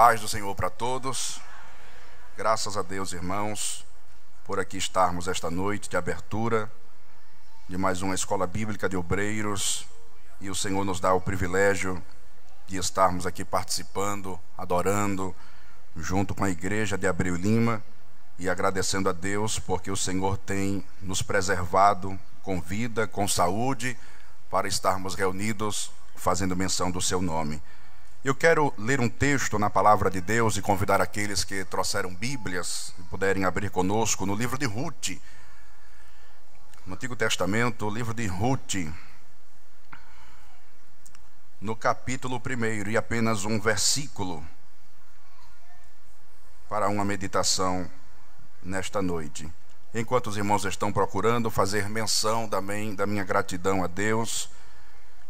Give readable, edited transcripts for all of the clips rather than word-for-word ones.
Paz do Senhor para todos. Graças a Deus, irmãos, por aqui estarmos esta noite de abertura de mais uma escola bíblica de obreiros, e o Senhor nos dá o privilégio de estarmos aqui participando, adorando, junto com a igreja de Abreu Lima, e agradecendo a Deus porque o Senhor tem nos preservado com vida, com saúde, para estarmos reunidos fazendo menção do seu nome. Eu quero ler um texto na palavra de Deus e convidar aqueles que trouxeram Bíblias e puderem abrir conosco no livro de Ruth, no Antigo Testamento, o livro de Ruth, no capítulo 1, e apenas um versículo para uma meditação nesta noite. Enquanto os irmãos estão procurando, fazer menção também da minha gratidão a Deus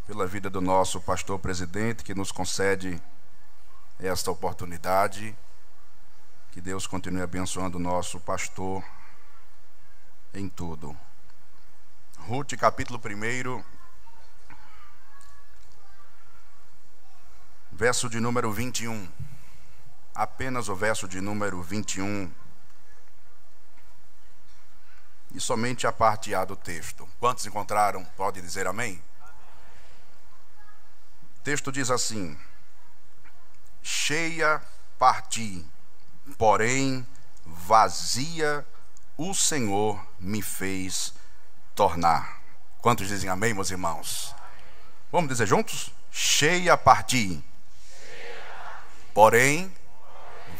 pela vida do nosso pastor presidente, que nos concede esta oportunidade. Que Deus continue abençoando o nosso pastor em tudo. Ruth, capítulo 1, verso de número 21. Apenas o verso de número 21. E somente a parte A do texto. Quantos encontraram? Pode dizer amém? O texto diz assim: cheia parti, porém vazia o Senhor me fez tornar. Quantos dizem amém, meus irmãos? Vamos dizer juntos? Cheia parti, porém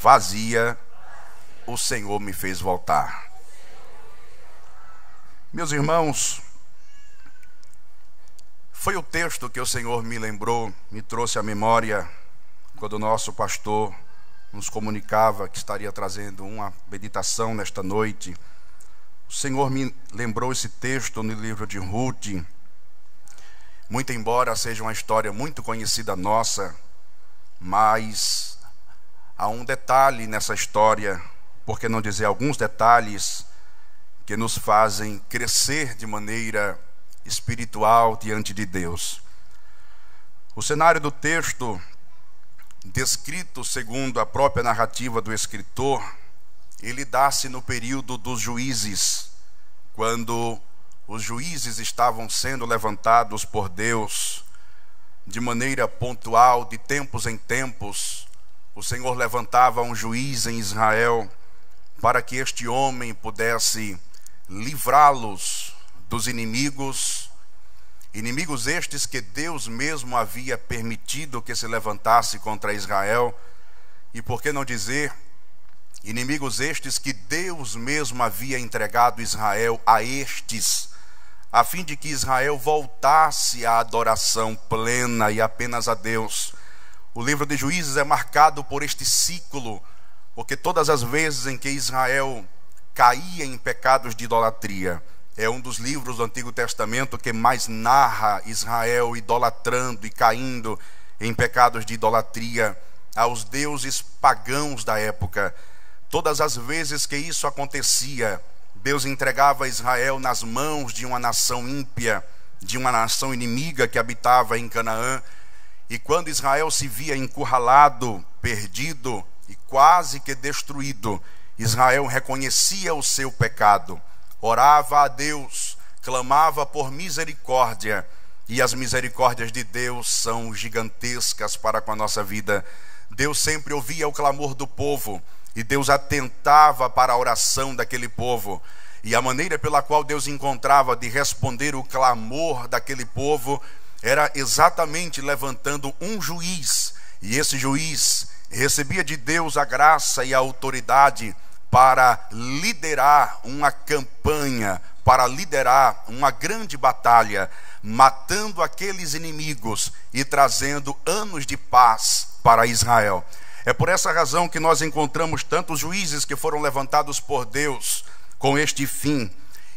vazia o Senhor me fez voltar. Meus irmãos, foi o texto que o Senhor me lembrou, me trouxe à memória, quando o nosso pastor nos comunicava que estaria trazendo uma meditação nesta noite. O Senhor me lembrou esse texto no livro de Ruth. Muito embora seja uma história muito conhecida nossa, mas há um detalhe nessa história, por que não dizer alguns detalhes, que nos fazem crescer de maneira espiritual diante de Deus. O cenário do texto, descrito segundo a própria narrativa do escritor, ele dá-se no período dos juízes, quando os juízes estavam sendo levantados por Deus de maneira pontual, de tempos em tempos. O Senhor levantava um juiz em Israel para que este homem pudesse livrá-los dos inimigos estes que Deus mesmo havia permitido que se levantasse contra Israel, e por que não dizer, inimigos estes que Deus mesmo havia entregado Israel a estes, a fim de que Israel voltasse à adoração plena e apenas a Deus. O livro de Juízes é marcado por este ciclo, porque todas as vezes em que Israel caía em pecados de idolatria, é um dos livros do Antigo Testamento que mais narra Israel idolatrando e caindo em pecados de idolatria aos deuses pagãos da época. Todas as vezes que isso acontecia, Deus entregava Israel nas mãos de uma nação ímpia, de uma nação inimiga que habitava em Canaã. E quando Israel se via encurralado, perdido e quase que destruído, Israel reconhecia o seu pecado, orava a Deus, clamava por misericórdia, e as misericórdias de Deus são gigantescas para com a nossa vida. Deus sempre ouvia o clamor do povo, e Deus atentava para a oração daquele povo, e a maneira pela qual Deus encontrava de responder o clamor daquele povo era exatamente levantando um juiz, e esse juiz recebia de Deus a graça e a autoridade para liderar uma campanha, para liderar uma grande batalha, matando aqueles inimigos e trazendo anos de paz para Israel. É por essa razão que nós encontramos tantos juízes que foram levantados por Deus com este fim.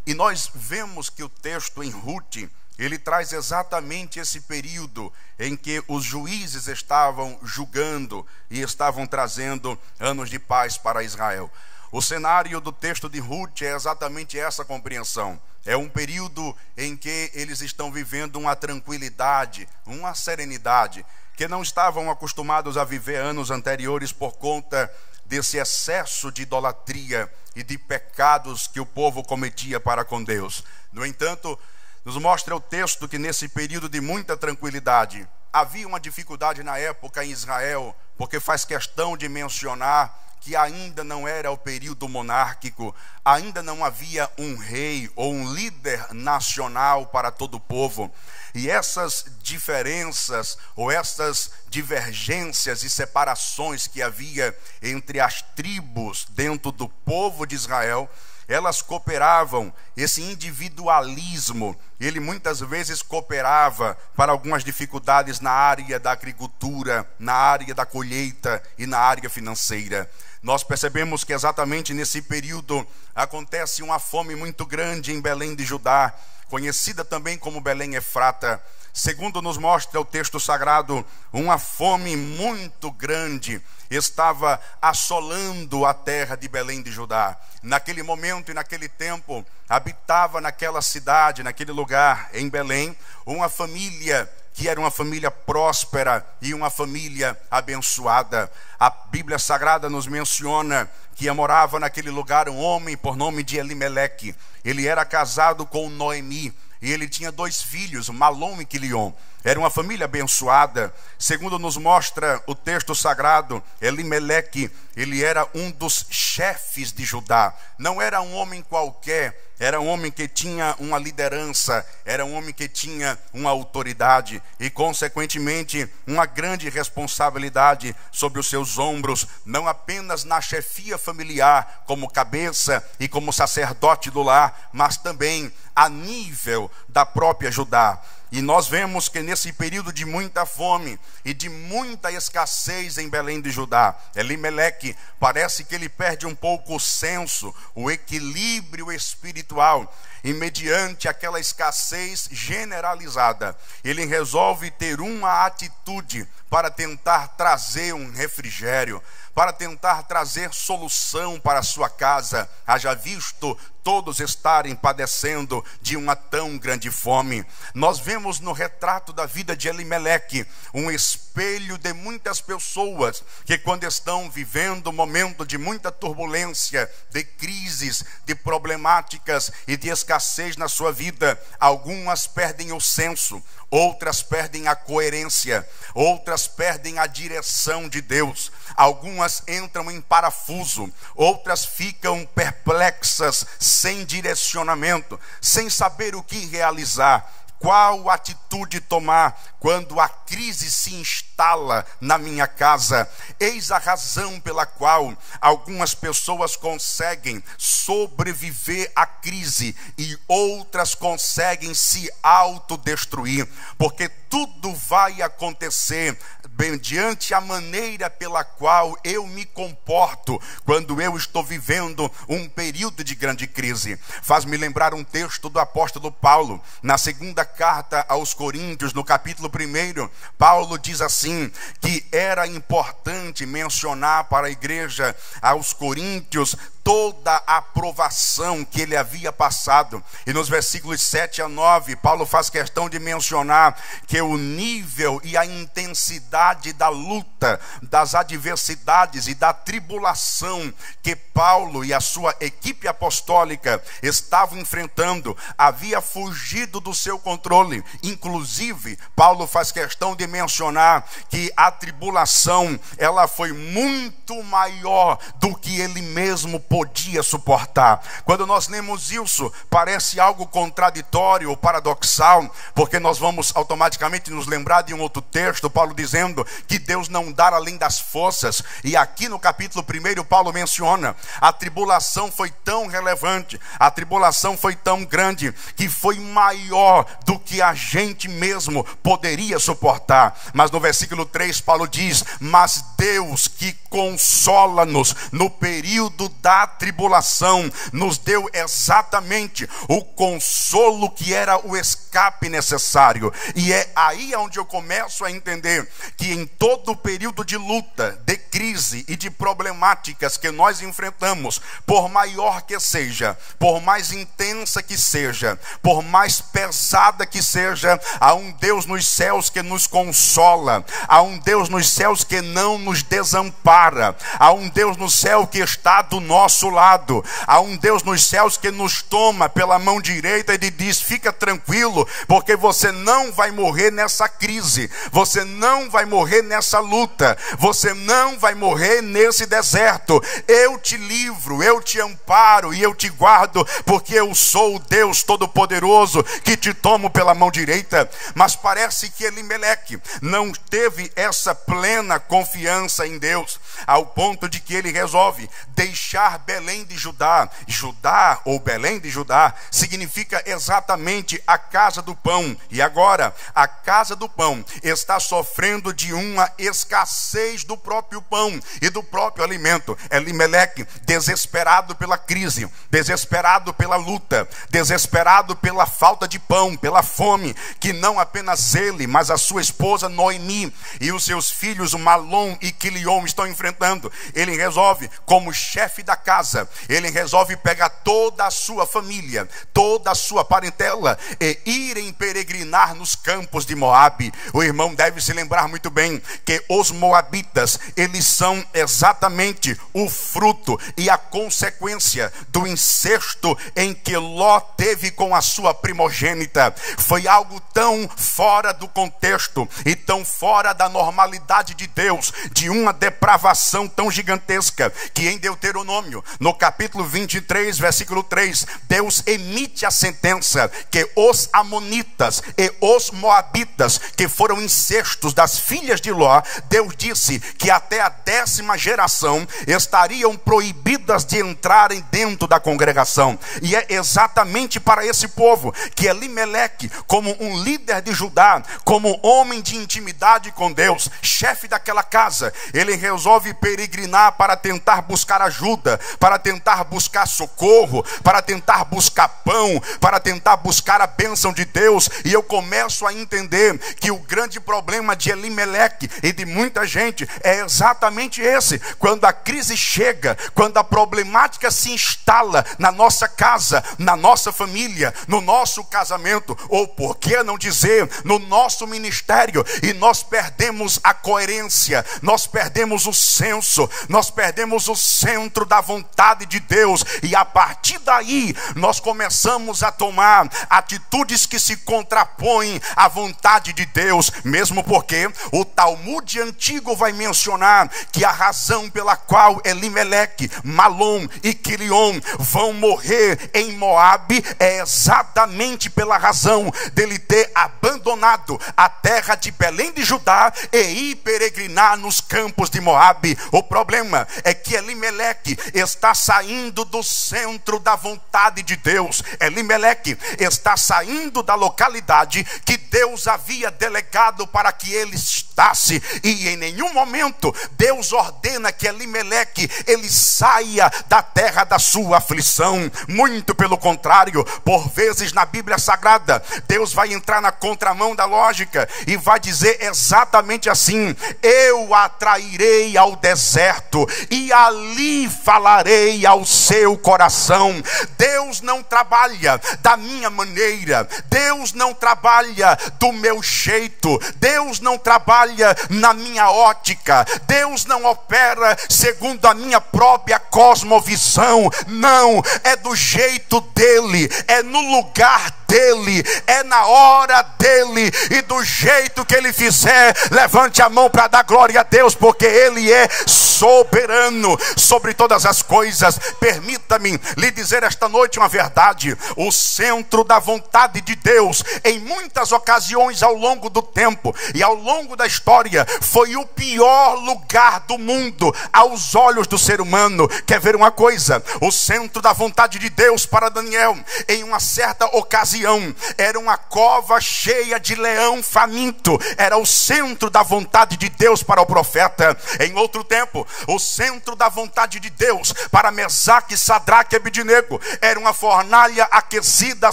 E nós vemos que o texto em Ruth, ele traz exatamente esse período em que os juízes estavam julgando e estavam trazendo anos de paz para Israel. O cenário do texto de Ruth é exatamente essa compreensão. É um período em que eles estão vivendo uma tranquilidade, uma serenidade, que não estavam acostumados a viver anos anteriores por conta desse excesso de idolatria e de pecados que o povo cometia para com Deus. No entanto, nos mostra o texto que nesse período de muita tranquilidade, havia uma dificuldade na época em Israel, porque faz questão de mencionar que ainda não era o período monárquico, ainda não havia um rei ou um líder nacional para todo o povo. E essas diferenças ou essas divergências e separações que havia entre as tribos dentro do povo de Israel, elas cooperavam, esse individualismo, ele muitas vezes cooperava para algumas dificuldades na área da agricultura, na área da colheita e na área financeira. Nós percebemos que exatamente nesse período acontece uma fome muito grande em Belém de Judá, conhecida também como Belém Efrata. Segundo nos mostra o texto sagrado, uma fome muito grande estava assolando a terra de Belém de Judá. Naquele momento e naquele tempo, habitava naquela cidade, naquele lugar, em Belém, uma família que era uma família próspera e uma família abençoada. A Bíblia Sagrada nos menciona que morava naquele lugar um homem por nome de Elimeleque. Ele era casado com Noemi e ele tinha 2 filhos, Malom e Quilion. Era uma família abençoada. Segundo nos mostra o texto sagrado, Elimeleque, ele era um dos chefes de Judá. Não era um homem qualquer, era um homem que tinha uma liderança, era um homem que tinha uma autoridade e, consequentemente, uma grande responsabilidade sobre os seus ombros, não apenas na chefia familiar, como cabeça e como sacerdote do lar, mas também a nível da própria Judá. E nós vemos que nesse período de muita fome e de muita escassez em Belém de Judá, Elimeleque parece que ele perde um pouco o senso, o equilíbrio espiritual. E mediante aquela escassez generalizada, ele resolve ter uma atitude para tentar trazer um refrigério, para tentar trazer solução para a sua casa, haja visto todos estarem padecendo de uma tão grande fome. Nós vemos no retrato da vida de Elimeleque um espelho de muitas pessoas que, quando estão vivendo um momento de muita turbulência, de crises, de problemáticas e de escassez na sua vida, algumas perdem o senso, outras perdem a coerência, outras perdem a direção de Deus, algumas entram em parafuso, outras ficam perplexas, sem direcionamento, sem saber o que realizar. Qual atitude tomar quando a crise se instala na minha casa? Eis a razão pela qual algumas pessoas conseguem sobreviver à crise e outras conseguem se autodestruir, porque tudo vai acontecer mediante a maneira pela qual eu me comporto quando eu estou vivendo um período de grande crise. Faz-me lembrar um texto do apóstolo Paulo, na segunda carta aos Coríntios, no capítulo 1, Paulo diz assim, que era importante mencionar para a igreja aos Coríntios toda a aprovação que ele havia passado. E nos versículos 7 a 9, Paulo faz questão de mencionar que o nível e a intensidade da luta, das adversidades e da tribulação que Paulo e a sua equipe apostólica estavam enfrentando, havia fugido do seu controle. Inclusive, Paulo faz questão de mencionar que a tribulação, ela foi muito maior do que ele mesmo podia suportar. Quando nós lemos isso, parece algo contraditório ou paradoxal, porque nós vamos automaticamente nos lembrar de um outro texto, Paulo dizendo que Deus não dá além das forças. E aqui no capítulo 1, Paulo menciona, a tribulação foi tão relevante, a tribulação foi tão grande, que foi maior do que a gente mesmo poderia suportar. Mas no versículo 3, Paulo diz, mas Deus que consola-nos no período da da tribulação, nos deu exatamente o consolo que era o escape necessário. E é aí onde eu começo a entender que em todo o período de luta, de crise e de problemáticas que nós enfrentamos, por maior que seja, por mais intensa que seja, por mais pesada que seja, há um Deus nos céus que nos consola, há um Deus nos céus que não nos desampara, há um Deus no céu que está do nosso lado, há um Deus nos céus que nos toma pela mão direita e diz: fica tranquilo, porque você não vai morrer nessa crise, você não vai morrer nessa luta, você não vai morrer nesse deserto. Eu te livro, eu te amparo e eu te guardo, porque eu sou o Deus Todo-Poderoso que te tomo pela mão direita. Mas parece que Elimeleque não teve essa plena confiança em Deus, ao ponto de que ele resolve deixar Belém de Judá. Judá, ou Belém de Judá, significa exatamente a casa do pão. E agora, a casa do pão está sofrendo de uma escassez do próprio pão e do próprio alimento. Elimeleque, desesperado pela crise, desesperado pela luta, desesperado pela falta de pão, pela fome, que não apenas ele, mas a sua esposa Noemi e os seus filhos Malom e Quilion estão enfrentando. Ele resolve, como chefe da casa, ele resolve pegar toda a sua família, toda a sua parentela e irem peregrinar nos campos de Moabe. O irmão deve se lembrar muito bem que os moabitas, eles são exatamente o fruto e a consequência do incesto em que Ló teve com a sua primogênita. Foi algo tão fora do contexto e tão fora da normalidade de Deus, de uma depravação tão gigantesca, que em Deuteronômio, no capítulo 23, versículo 3, Deus emite a sentença que os amonitas e os moabitas, que foram incestos das filhas de Ló, Deus disse que até a 10ª geração estariam proibidas de entrarem dentro da congregação. E é exatamente para esse povo que Elimeleque, como um líder de Judá, como homem de intimidade com Deus, chefe daquela casa, ele resolve peregrinar para tentar buscar ajuda, para tentar buscar socorro, para tentar buscar pão, para tentar buscar a bênção de Deus. E eu começo a entender que o grande problema de Elimeleque e de muita gente é exatamente esse: quando a crise chega, quando a problemática se instala na nossa casa, na nossa família, no nosso casamento, ou por que não dizer, no nosso ministério, e nós perdemos a coerência, nós perdemos o senso, nós perdemos o centro da vontade de Deus, e a partir daí nós começamos a tomar atitudes que se contrapõem à vontade de Deus, mesmo porque o Talmud antigo vai mencionar que a razão pela qual Elimeleque, Malom e Quilion vão morrer em Moabe é exatamente pela razão dele ter abandonado a terra de Belém de Judá e ir peregrinar nos campos de Moabe. O problema é que Elimeleque está saindo do centro da vontade de Deus. Elimeleque está saindo da localidade que Deus havia delegado para que ele estivesse, e em nenhum momento Deus ordena que Elimeleque ele saia da terra da sua aflição. Muito pelo contrário, por vezes na Bíblia Sagrada Deus vai entrar na contramão da lógica e vai dizer exatamente assim: eu atrairei ao deserto e ali falarei ao seu coração. Deus não trabalha da minha maneira, Deus não trabalha do meu jeito, Deus não trabalha na minha ótica, Deus não opera segundo a minha própria cosmovisão. Não, é do jeito dele, é no lugar dele, é na hora dele, e do jeito que ele fizer, levante a mão para dar glória a Deus, porque ele é soberano sobre todas as coisas. Permita-me lhe dizer esta noite uma verdade: o centro da vontade de Deus, em muitas ocasiões ao longo do tempo e ao longo da história, foi o pior lugar do mundo aos olhos do ser humano. Quer ver uma coisa? O centro da vontade de Deus para Daniel, em uma certa ocasião, ocasião era uma cova cheia de leão faminto. Era o centro da vontade de Deus para o profeta. Em outro tempo, o centro da vontade de Deus para Mesaque, Sadraque e Abednego era uma fornalha aquecida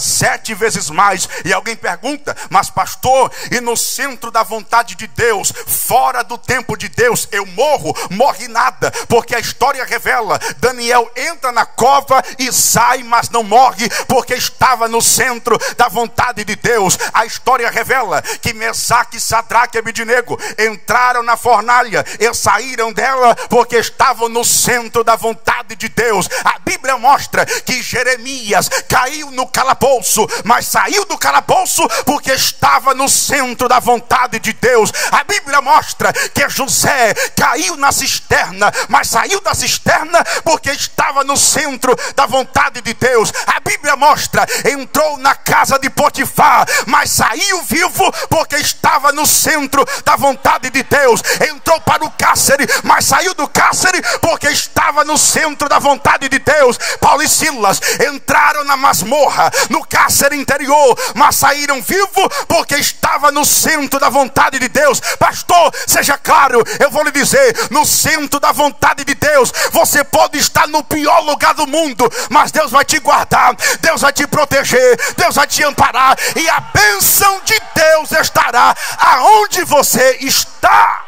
7 vezes mais. E alguém pergunta: mas pastor, e no centro da vontade de Deus, fora do tempo de Deus, eu morro? Morre nada, porque a história revela: Daniel entra na cova e sai, mas não morre, porque estava no centro da vontade de Deus. A história revela que Mesaque, Sadraque e Abednego entraram na fornalha e saíram dela porque estavam no centro da vontade de Deus. A Bíblia mostra que Jeremias caiu no calabouço, mas saiu do calabouço porque estava no centro da vontade de Deus. A Bíblia mostra que José caiu na cisterna, mas saiu da cisterna porque estava no centro da vontade de Deus. A Bíblia mostra: entrou na casa de Potifar, mas saiu vivo porque estava no centro da vontade de Deus. Entrou para o cárcere, mas saiu do cárcere porque estava no centro da vontade de Deus. Paulo e Silas entraram na masmorra, no cárcere interior, mas saíram vivos porque estava no centro da vontade de Deus. Pastor, seja claro, eu vou lhe dizer: no centro da vontade de Deus, você pode estar no pior lugar do mundo, mas Deus vai te guardar, Deus vai te proteger, Deus vai te amparar, e a bênção de Deus estará aonde você está.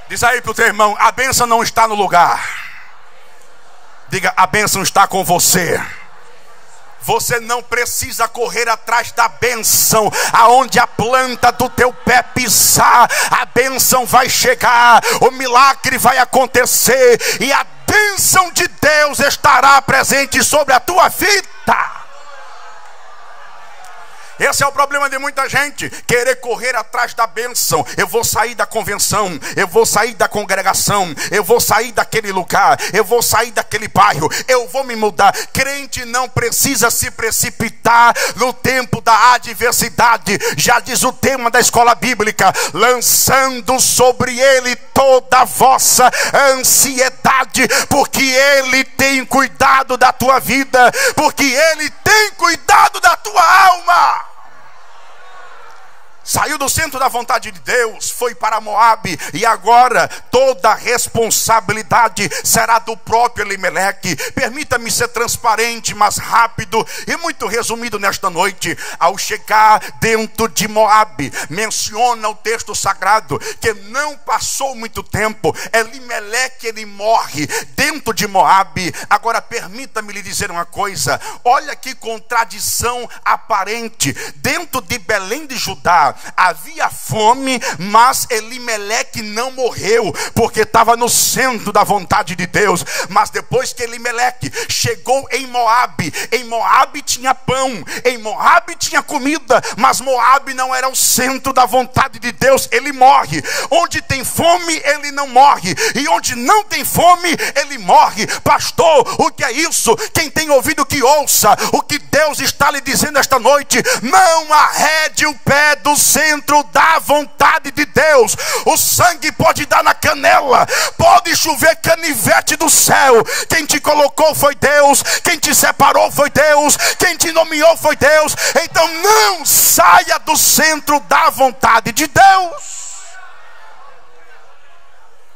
Diz aí para o teu irmão: a bênção não está no lugar. Diga: a bênção está com você. Você não precisa correr atrás da bênção. Aonde a planta do teu pé pisar, a bênção vai chegar, o milagre vai acontecer, e a bênção de Deus estará presente sobre a tua vida. Esse é o problema de muita gente, querer correr atrás da bênção. Eu vou sair da convenção, eu vou sair da congregação, eu vou sair daquele lugar, eu vou sair daquele bairro, eu vou me mudar. Crente não precisa se precipitar no tempo da adversidade. Já diz o tema da escola bíblica: lançando sobre ele toda a vossa ansiedade, porque ele tem cuidado da tua vida, porque ele tem cuidado da tua alma. Saiu do centro da vontade de Deus, foi para Moabe, e agora toda a responsabilidade será do próprio Elimeleque. Permita-me ser transparente, mas rápido e muito resumido nesta noite. Ao chegar dentro de Moabe, menciona o texto sagrado que não passou muito tempo, Elimeleque ele morre dentro de Moabe. Agora permita-me lhe dizer uma coisa: olha que contradição aparente. Dentro de Belém de Judá havia fome, mas Elimeleque não morreu, porque estava no centro da vontade de Deus. Mas depois que Elimeleque chegou em Moabe tinha pão, em Moabe tinha comida, mas Moabe não era o centro da vontade de Deus. Ele morre. Onde tem fome, ele não morre, e onde não tem fome, ele morre. Pastor, o que é isso? Quem tem ouvido que ouça o que Deus está lhe dizendo esta noite: não arrede o pé do centro da vontade de Deus. O sangue pode dar na canela, pode chover canivete do céu. Quem te colocou foi Deus, quem te separou foi Deus, quem te nomeou foi Deus. Então não saia do centro da vontade de Deus.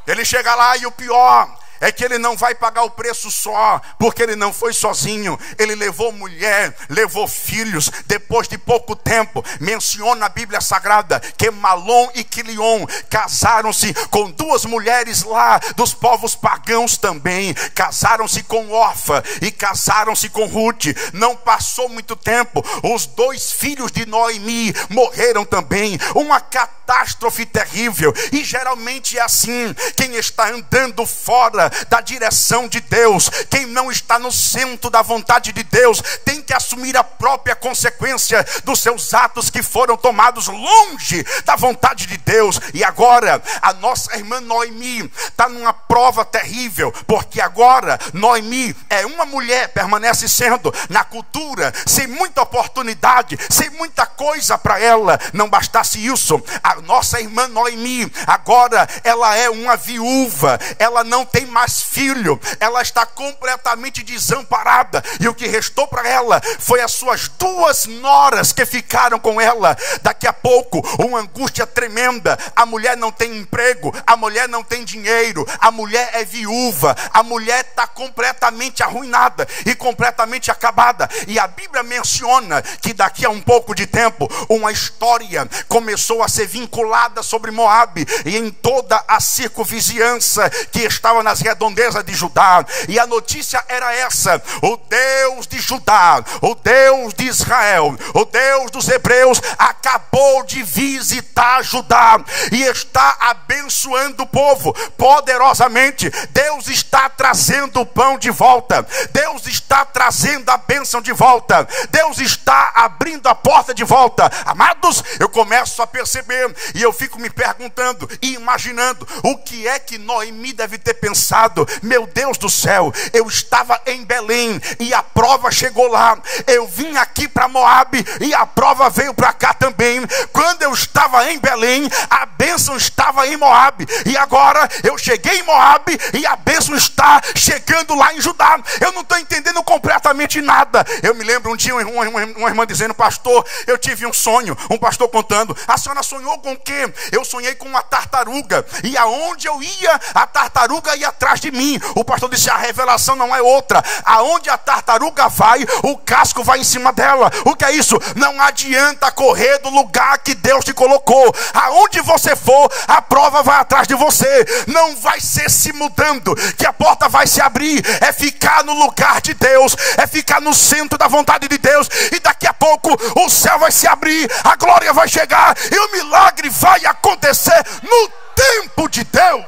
Ele chega lá e o pior é que ele não vai pagar o preço só, porque ele não foi sozinho. Ele levou mulher, levou filhos. Depois de pouco tempo, menciona a Bíblia Sagrada que Malom e Quilion casaram-se com duas mulheres lá dos povos pagãos também. Casaram-se com Orfa e casaram-se com Ruth. Não passou muito tempo, os dois filhos de Noemi morreram também. Uma catástrofe terrível. E geralmente é assim: quem está andando fora da direção de Deus, quem não está no centro da vontade de Deus, tem que assumir a própria consequência dos seus atos que foram tomados longe da vontade de Deus. E agora a nossa irmã Noemi está numa prova terrível, porque agora Noemi é uma mulher, permanece sendo na cultura, sem muita oportunidade, sem muita coisa para ela. Não bastasse isso, a a nossa irmã Noemi, agora ela é uma viúva, ela não tem mais filho, ela está completamente desamparada, e o que restou para ela foi as suas 2 noras que ficaram com ela. Daqui a pouco, uma angústia tremenda, a mulher não tem emprego, a mulher não tem dinheiro, a mulher é viúva, a mulher está completamente arruinada e completamente acabada. E a Bíblia menciona que daqui a um pouco de tempo, uma história começou a ser vinculada sobre Moabe e em toda a circunvizinhança que estava nas redondezas de Judá. E a notícia era essa: o Deus de Judá, o Deus de Israel, o Deus dos hebreus acabou de visitar Judá e está abençoando o povo poderosamente. Deus está trazendo o pão de volta, Deus está trazendo a bênção de volta, Deus está abrindo a porta de volta. Amados, eu começo a perceber e eu fico me perguntando e imaginando o que é que Noemi deve ter pensado. Meu Deus do céu, eu estava em Belém e a prova chegou lá, eu vim aqui para Moabe e a prova veio para cá também. Quando eu estava em Belém, a bênção estava em Moabe, e agora eu cheguei em Moabe e a bênção está chegando lá em Judá. Eu não estou entendendo completamente nada. Eu me lembro um dia uma irmã dizendo: pastor, eu tive um sonho. Um pastor contando: a senhora sonhou com o quê? Eu sonhei com uma tartaruga, e aonde eu ia, a tartaruga ia atrás de mim. O pastor disse: a revelação não é outra, aonde a tartaruga vai, o casco vai em cima dela. O que é isso? Não adianta correr do lugar que Deus te colocou. Aonde você for, a prova vai atrás de você. Não vai ser se mudando que a porta vai se abrir. É ficar no lugar de Deus, é ficar no centro da vontade de Deus, e daqui a pouco o céu vai se abrir, a glória vai chegar e o milagre vai acontecer no tempo de Deus.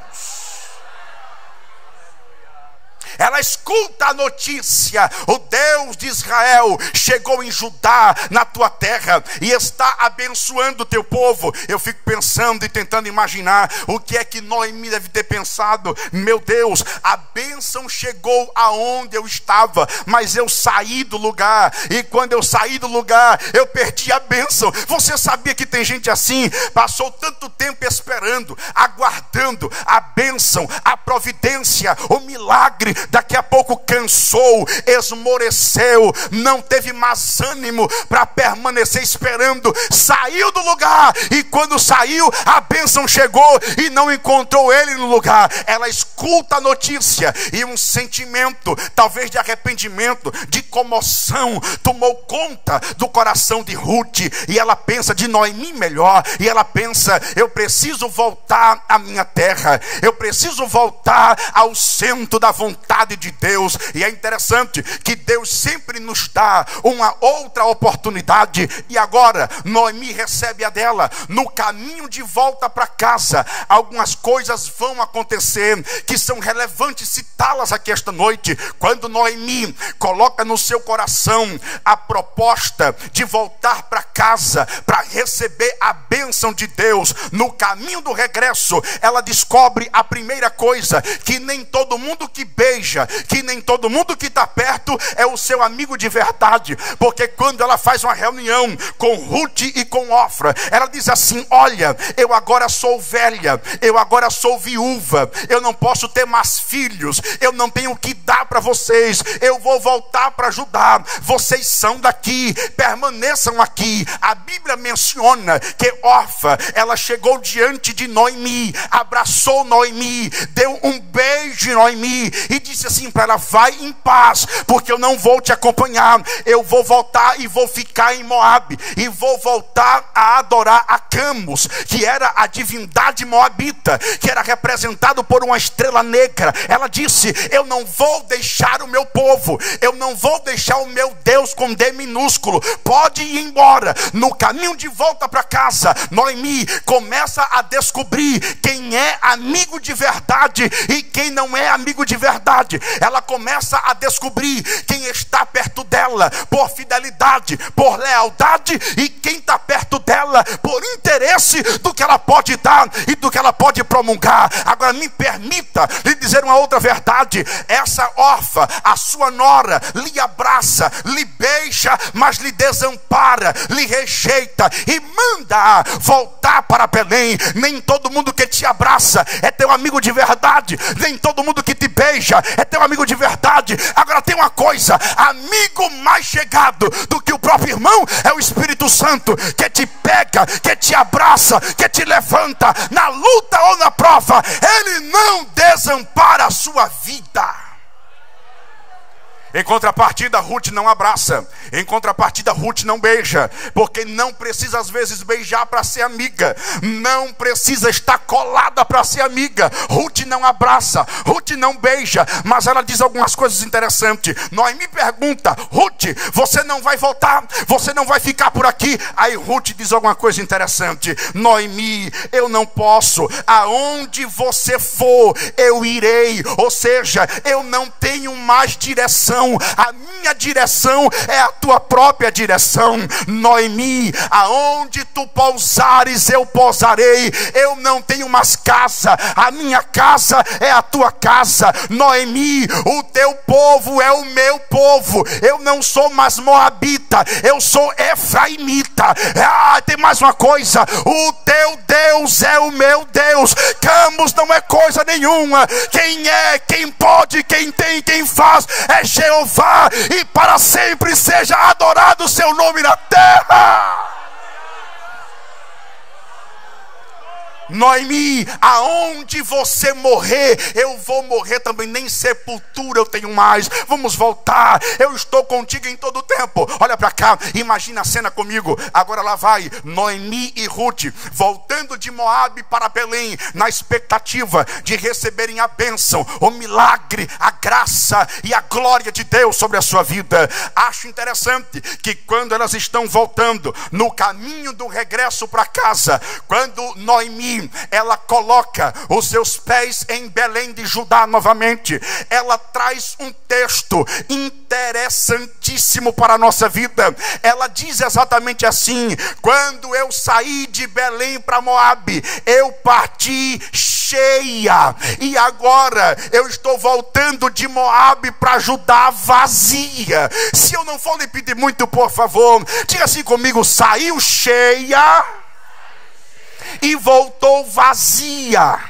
Ela escuta a notícia: o Deus de Israel chegou em Judá, na tua terra, e está abençoando o teu povo. Eu fico pensando e tentando imaginar o que é que Noemi deve ter pensado. Meu Deus, a bênção chegou aonde eu estava, mas eu saí do lugar, e quando eu saí do lugar, eu perdi a bênção. Você sabia que tem gente assim? Passou tanto tempo esperando, aguardando a bênção, a providência, o milagre. Daqui a pouco cansou, esmoreceu, não teve mais ânimo para permanecer esperando, saiu do lugar, e quando saiu, a bênção chegou e não encontrou ele no lugar. Ela escuta a notícia e um sentimento, talvez de arrependimento, de comoção, tomou conta do coração de Ruth, e ela pensa de Noemi melhor, e ela pensa: eu preciso voltar à minha terra, eu preciso voltar ao centro da vontade de Deus. E é interessante que Deus sempre nos dá uma outra oportunidade, e agora Noemi recebe a dela. No caminho de volta para casa, algumas coisas vão acontecer que são relevantes citá-las aqui esta noite. Quando Noemi coloca no seu coração a proposta de voltar para casa para receber a bênção de Deus, no caminho do regresso, ela descobre a primeira coisa: que nem todo mundo que beija, que nem todo mundo que está perto é o seu amigo de verdade. Porque quando ela faz uma reunião com Ruth e com Ofra, ela diz assim: olha, eu agora sou velha, eu agora sou viúva, eu não posso ter mais filhos, eu não tenho o que dar para vocês, eu vou voltar para Judá, vocês são daqui, permaneçam aqui. A Bíblia menciona que Orfa, ela chegou diante de Noemi, abraçou Noemi, deu um beijo em Noemi e disse assim para ela: vai em paz, porque eu não vou te acompanhar, eu vou voltar e vou ficar em Moabe, e vou voltar a adorar a Camus, que era a divindade moabita, que era representado por uma estrela negra. Ela disse: eu não vou deixar o meu povo, eu não vou deixar o meu Deus com D minúsculo, pode ir embora. No caminho de volta para casa, Noemi começa a descobrir quem é amigo de verdade e quem não é amigo de verdade, ela começa a descobrir quem está perto dela por fidelidade, por lealdade, e quem está perto dela por interesse do que ela pode dar e do que ela pode promulgar. Agora me permita lhe dizer uma outra verdade: essa órfã, a sua nora, lhe abraça, lhe beija, mas lhe desampara, lhe rejeita e manda voltar para Belém. Nem todo mundo que te abraça é teu amigo de verdade, nem todo mundo que te beija é teu amigo de verdade. Agora tem uma coisa: amigo mais chegado do que o próprio irmão é o Espírito Santo, que te pega, que te abraça, que te levanta na luta ou na prova. Ele não desampara a sua vida. Em contrapartida, Ruth não abraça. Em contrapartida, Ruth não beija. Porque não precisa às vezes beijar para ser amiga. Não precisa estar colada para ser amiga. Ruth não abraça, Ruth não beija, mas ela diz algumas coisas interessantes. Noemi pergunta: Ruth, você não vai voltar? Você não vai ficar por aqui? Aí Ruth diz alguma coisa interessante: Noemi, eu não posso. Aonde você for, eu irei. Ou seja, eu não tenho mais direção. A minha direção é a tua própria direção. Noemi, aonde tu pousares, eu pousarei. Eu não tenho mais casa, a minha casa é a tua casa. Noemi, o teu povo é o meu povo. Eu não sou mais moabita, eu sou efraimita. Tem mais uma coisa: o teu Deus é o meu Deus. Campos não é coisa nenhuma. Quem é, quem pode, quem tem, quem faz é Jeová, e para sempre seja adorado o seu nome na terra. Noemi, aonde você morrer, eu vou morrer também. Nem sepultura eu tenho mais. Vamos voltar, eu estou contigo em todo o tempo. Olha para cá, imagina a cena comigo. Agora lá vai Noemi e Ruth voltando de Moabe para Belém, na expectativa de receberem a bênção, o milagre, a graça e a glória de Deus sobre a sua vida. Acho interessante que quando elas estão voltando, no caminho do regresso para casa, quando Noemi ela coloca os seus pés em Belém de Judá novamente, ela traz um texto interessantíssimo para a nossa vida. Ela diz exatamente assim: quando eu saí de Belém para Moabe, eu parti cheia, e agora eu estou voltando de Moabe para Judá vazia. Se eu não for lhe pedir muito, por favor, diga assim comigo: saiu cheia e voltou vazia.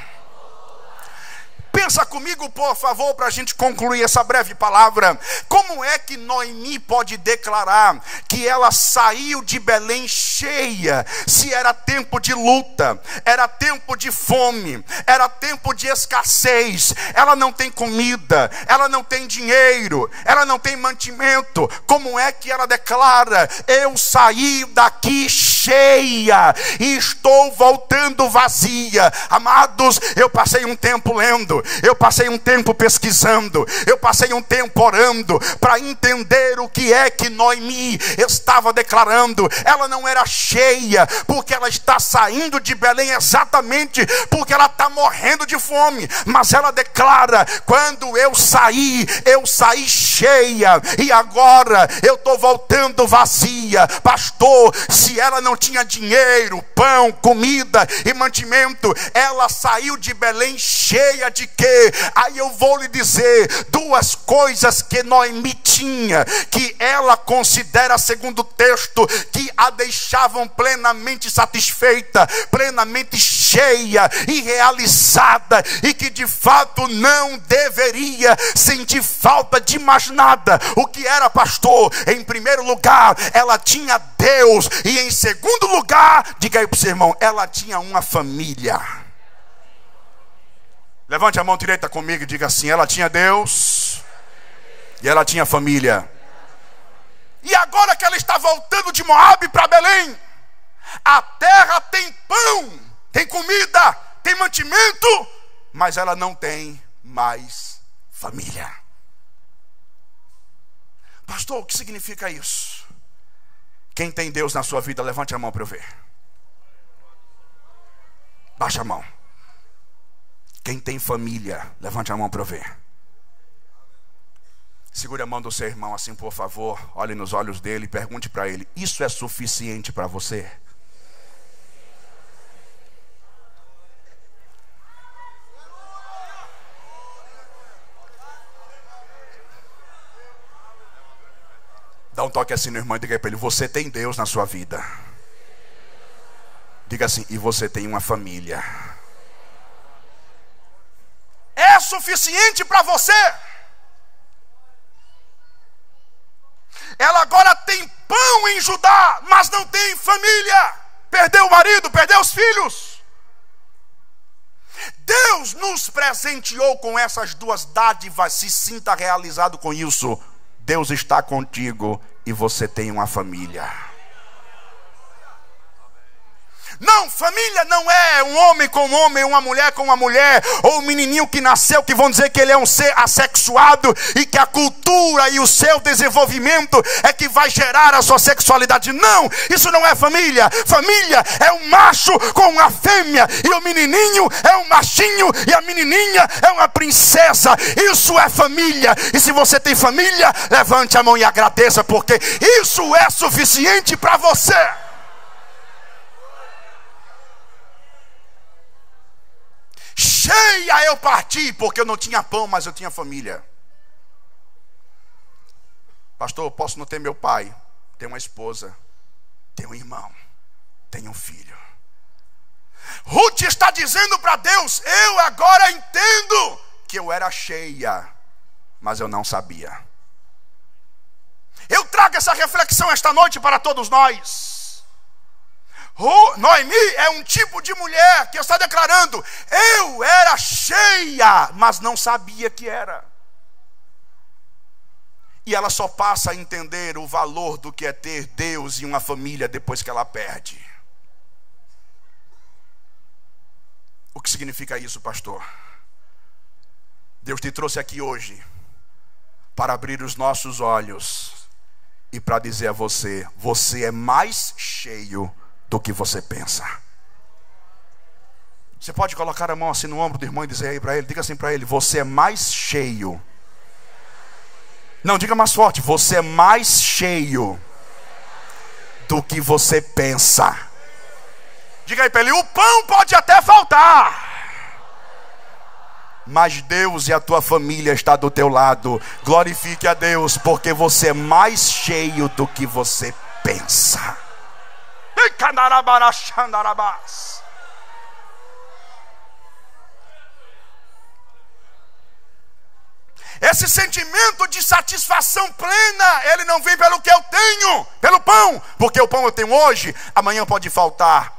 Pensa comigo, por favor, para a gente concluir essa breve palavra. Como é que Noemi pode declarar que ela saiu de Belém cheia, se era tempo de luta, era tempo de fome, era tempo de escassez? Ela não tem comida, ela não tem dinheiro, ela não tem mantimento. Como é que ela declara: eu saí daqui cheia e estou voltando vazia? Amados, eu passei um tempo lendo, eu passei um tempo pesquisando, eu passei um tempo orando para entender o que é que Noemi estava declarando. Ela não era cheia porque ela está saindo de Belém exatamente porque ela está morrendo de fome, mas ela declara: quando eu saí cheia e agora eu estou voltando vazia. Pastor, se ela não tinha dinheiro, pão, comida e mantimento, ela saiu de Belém cheia de quê? Aí eu vou lhe dizer duas coisas que Noemi tinha, que ela considera, segundo o texto, que a deixavam plenamente satisfeita, plenamente cheia e realizada, e que de fato não deveria sentir falta de mais nada. O que era, pastor? Em primeiro lugar, ela tinha Deus, e em segundo lugar, diga aí para o seu irmão, ela tinha uma família. Levante a mão direita comigo e diga assim: ela tinha Deus e ela tinha família. E agora que ela está voltando de Moabe para Belém, a terra tem pão, tem comida, tem mantimento, mas ela não tem mais família. Pastor, o que significa isso? Quem tem Deus na sua vida, levante a mão para eu ver. Baixa a mão. Quem tem família, levante a mão para eu ver. Segure a mão do seu irmão assim, por favor. Olhe nos olhos dele e pergunte para ele: isso é suficiente para você? Dá um toque assim no irmão e diga para ele: você tem Deus na sua vida. Diga assim: e você tem uma família. É suficiente para você? Ela agora tem pão em Judá, mas não tem família. Perdeu o marido, perdeu os filhos. Deus nos presenteou com essas duas dádivas. Se sinta realizado com isso. Deus está contigo e você tem uma família. Não, família não é um homem com um homem, uma mulher com uma mulher, ou um menininho que nasceu, que vão dizer que ele é um ser assexuado e que a cultura e o seu desenvolvimento é que vai gerar a sua sexualidade. Não, isso não é família. Família é um macho com uma fêmea, e o menininho é um machinho e a menininha é uma princesa. Isso é família. E se você tem família, levante a mão e agradeça, porque isso é suficiente para você. Cheia eu parti, porque eu não tinha pão, mas eu tinha família. Pastor, eu posso não ter meu pai, tenho uma esposa, tenho um irmão, tenho um filho. Ruth está dizendo para Deus: eu agora entendo que eu era cheia, mas eu não sabia. Eu trago essa reflexão esta noite para todos nós. Noemi é um tipo de mulher que está declarando: eu era cheia, mas não sabia que era. E ela só passa a entender o valor do que é ter Deus e uma família depois que ela perde. O que significa isso, pastor? Deus te trouxe aqui hoje para abrir os nossos olhos e para dizer a você: você é mais cheio do que você pensa. Você pode colocar a mão assim no ombro do irmão e dizer aí para ele, diga assim para ele: você é mais cheio. Não, diga mais forte: você é mais cheio do que você pensa. Diga aí para ele: o pão pode até faltar, mas Deus e a tua família está do teu lado. Glorifique a Deus, porque você é mais cheio do que você pensa. Esse sentimento de satisfação plena, ele não vem pelo que eu tenho, pelo pão, porque o pão eu tenho hoje, amanhã pode faltar.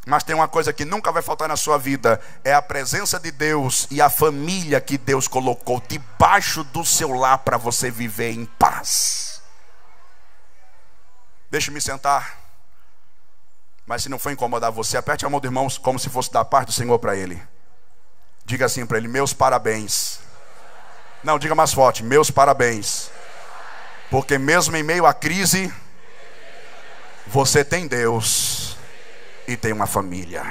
Mas tem uma coisa que nunca vai faltar na sua vida: é a presença de Deus e a família que Deus colocou debaixo do seu lar para você viver em paz. Deixe-me sentar. Mas se não for incomodar você, aperte a mão do irmão como se fosse da parte do Senhor para ele. Diga assim para ele: meus parabéns. Não, diga mais forte: meus parabéns. Porque mesmo em meio à crise, você tem Deus e tem uma família.